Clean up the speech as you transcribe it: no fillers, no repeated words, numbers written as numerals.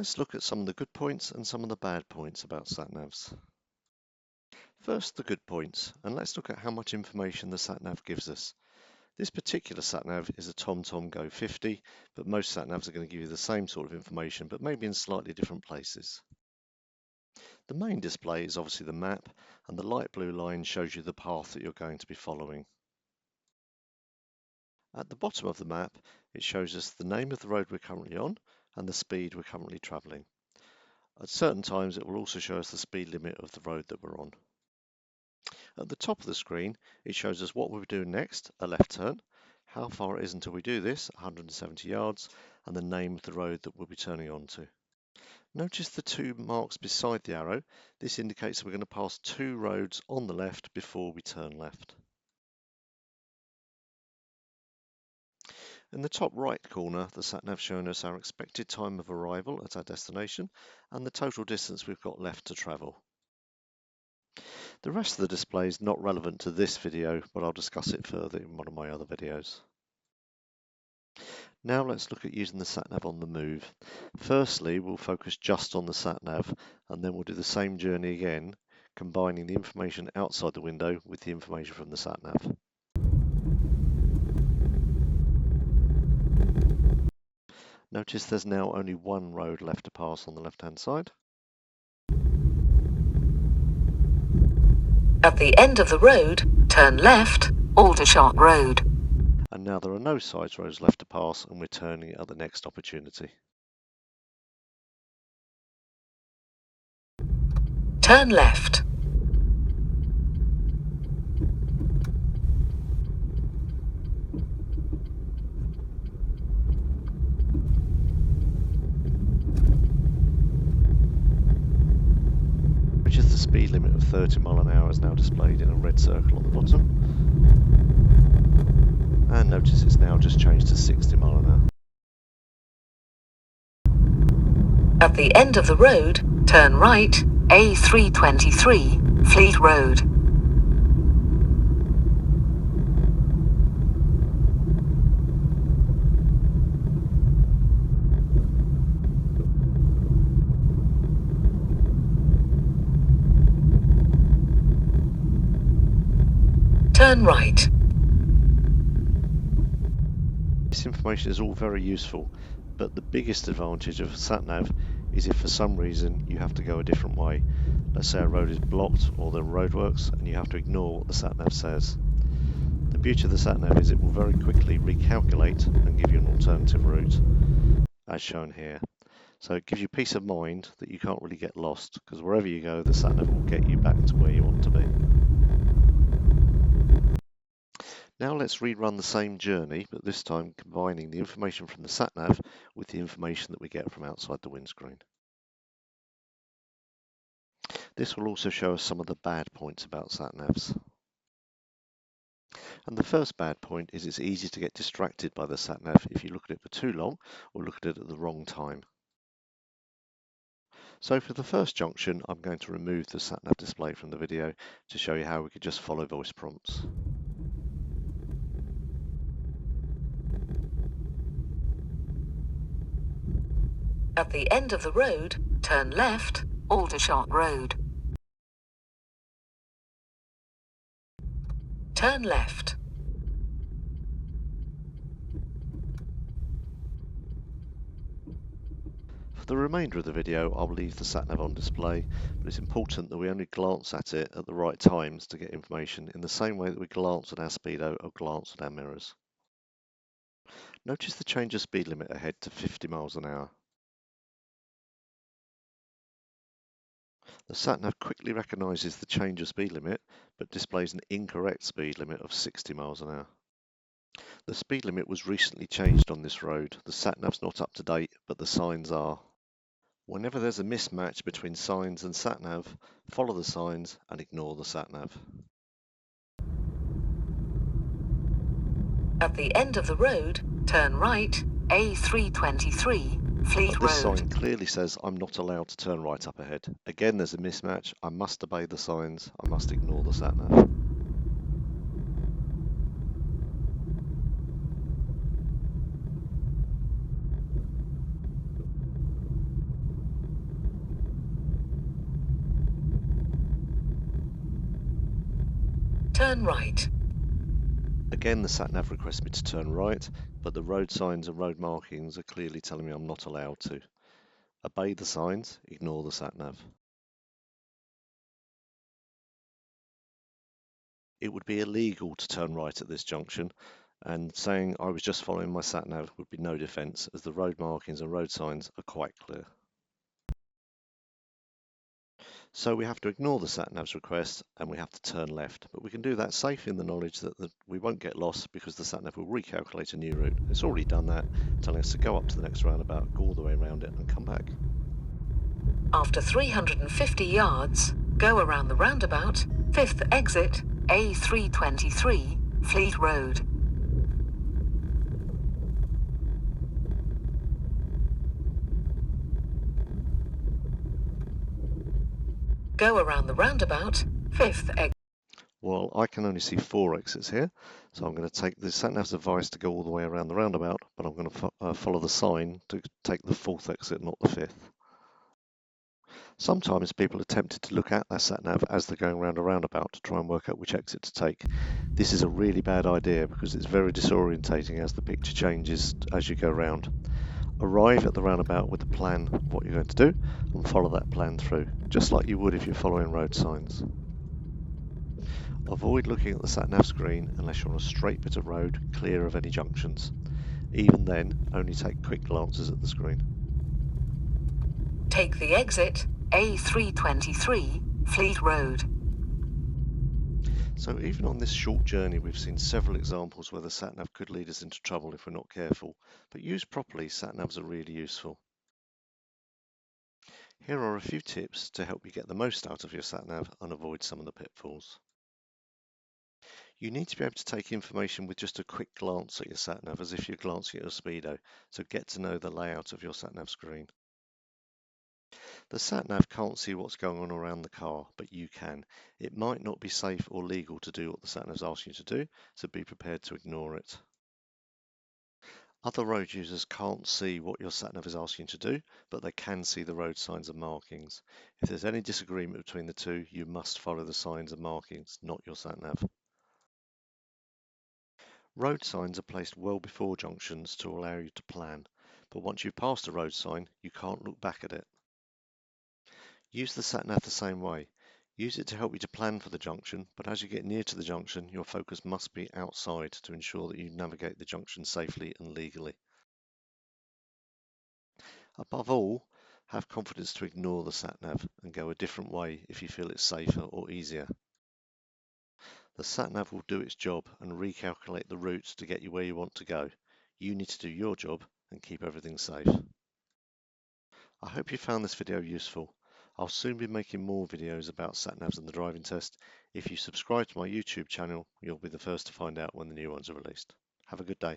Let's look at some of the good points and some of the bad points about Sat Navs. First, the good points, and let's look at how much information the Sat Nav gives us. This particular Sat Nav is a TomTom Go 50, but most Sat Navs are going to give you the same sort of information, but maybe in slightly different places. The main display is obviously the map, and the light blue line shows you the path that you're going to be following. At the bottom of the map, it shows us the name of the road we're currently on and the speed we're currently travelling. At certain times, it will also show us the speed limit of the road that we're on. At the top of the screen, it shows us what we'll be doing next, a left turn, how far it is until we do this, 170 yards, and the name of the road that we'll be turning onto. Notice the two marks beside the arrow. This indicates we're going to pass two roads on the left before we turn left. In the top right corner, the Sat Nav showing us our expected time of arrival at our destination and the total distance we've got left to travel. The rest of the display is not relevant to this video, but I'll discuss it further in one of my other videos. Now let's look at using the Sat Nav on the move. Firstly, we'll focus just on the Sat Nav, and then we'll do the same journey again, combining the information outside the window with the information from the Sat Nav. Notice there's now only one road left to pass on the left-hand side. At the end of the road, turn left, Aldershot Road. And now there are no side roads left to pass, and we're turning at the next opportunity. Turn left. Which is the speed limit of 30 miles an hour is now displayed in a red circle on the bottom. And notice it's now just changed to 60 miles an hour. At the end of the road, turn right, A323, Fleet Road. Turn right. This information is all very useful, but the biggest advantage of Sat Nav is if for some reason you have to go a different way. Let's say a road is blocked or the roadworks and you have to ignore what the Sat Nav says. The beauty of the Sat Nav is it will very quickly recalculate and give you an alternative route, as shown here. So it gives you peace of mind that you can't really get lost, because wherever you go, the Sat Nav will get you back to where you want to be. Now let's rerun the same journey, but this time combining the information from the Sat Nav with the information that we get from outside the windscreen. This will also show us some of the bad points about Sat Navs. And the first bad point is it's easy to get distracted by the Sat Nav if you look at it for too long or look at it at the wrong time. So for the first junction, I'm going to remove the Sat Nav display from the video to show you how we could just follow voice prompts. At the end of the road, turn left, Aldershot Road. Turn left. For the remainder of the video, I'll leave the Sat Nav on display, but it's important that we only glance at it at the right times to get information in the same way that we glance at our speedo or glance at our mirrors. Notice the change of speed limit ahead to 50 miles an hour. The Sat Nav quickly recognises the change of speed limit, but displays an incorrect speed limit of 60 miles an hour. The speed limit was recently changed on this road. The Sat Nav's not up to date, but the signs are. Whenever there's a mismatch between signs and Sat Nav, follow the signs and ignore the Sat Nav. At the end of the road, turn right, A323, Fleet But this Road. sign clearly says I'm not allowed to turn right up ahead. Again, there's a mismatch. I must obey the signs. I must ignore the Sat Nav. turn right. Again, the sat nav requests me to turn right, but the road signs and road markings are clearly telling me I'm not allowed to. Obey the signs, ignore the sat nav. It would be illegal to turn right at this junction, and saying I was just following my sat nav would be no defence, as the road markings and road signs are quite clear. So we have to ignore the sat nav's request and we have to turn left, but we can do that safe in the knowledge that we won't get lost because the sat nav will recalculate a new route. It's already done that, telling us to go up to the next roundabout, go all the way around it and come back. After 350 yards, go around the roundabout, 5th exit, A323, Fleet Road. Go around the roundabout, 5th exit. Well, I can only see 4 exits here, so I'm going to take the sat nav's advice to go all the way around the roundabout, but I'm going to follow the sign to take the 4th exit, not the 5th. Sometimes people are tempted to look at their sat nav as they're going around a roundabout to try and work out which exit to take. This is a really bad idea because it's very disorientating as the picture changes as you go around. Arrive at the roundabout with a plan of what you're going to do and follow that plan through, just like you would if you're following road signs. Avoid looking at the sat nav screen unless you're on a straight bit of road clear of any junctions. Even then, only take quick glances at the screen. Take the exit, A323, Fleet Road. So even on this short journey, we've seen several examples where the sat nav could lead us into trouble if we're not careful, but used properly, sat navs are really useful. Here are a few tips to help you get the most out of your sat nav and avoid some of the pitfalls. You need to be able to take information with just a quick glance at your sat nav as if you're glancing at a speedo, so get to know the layout of your sat nav screen. The sat nav can't see what's going on around the car, but you can. It might not be safe or legal to do what the sat nav's asking you to do, so be prepared to ignore it. Other road users can't see what your sat nav is asking you to do, but they can see the road signs and markings. If there's any disagreement between the two, you must follow the signs and markings, not your sat nav. Road signs are placed well before junctions to allow you to plan, but once you've passed a road sign, you can't look back at it. Use the sat nav the same way. Use it to help you to plan for the junction, but as you get near to the junction, your focus must be outside to ensure that you navigate the junction safely and legally. Above all, have confidence to ignore the sat nav and go a different way if you feel it's safer or easier. The sat nav will do its job and recalculate the routes to get you where you want to go. You need to do your job and keep everything safe. I hope you found this video useful. I'll soon be making more videos about sat navs and the driving test. If you subscribe to my YouTube channel, you'll be the first to find out when the new ones are released. Have a good day.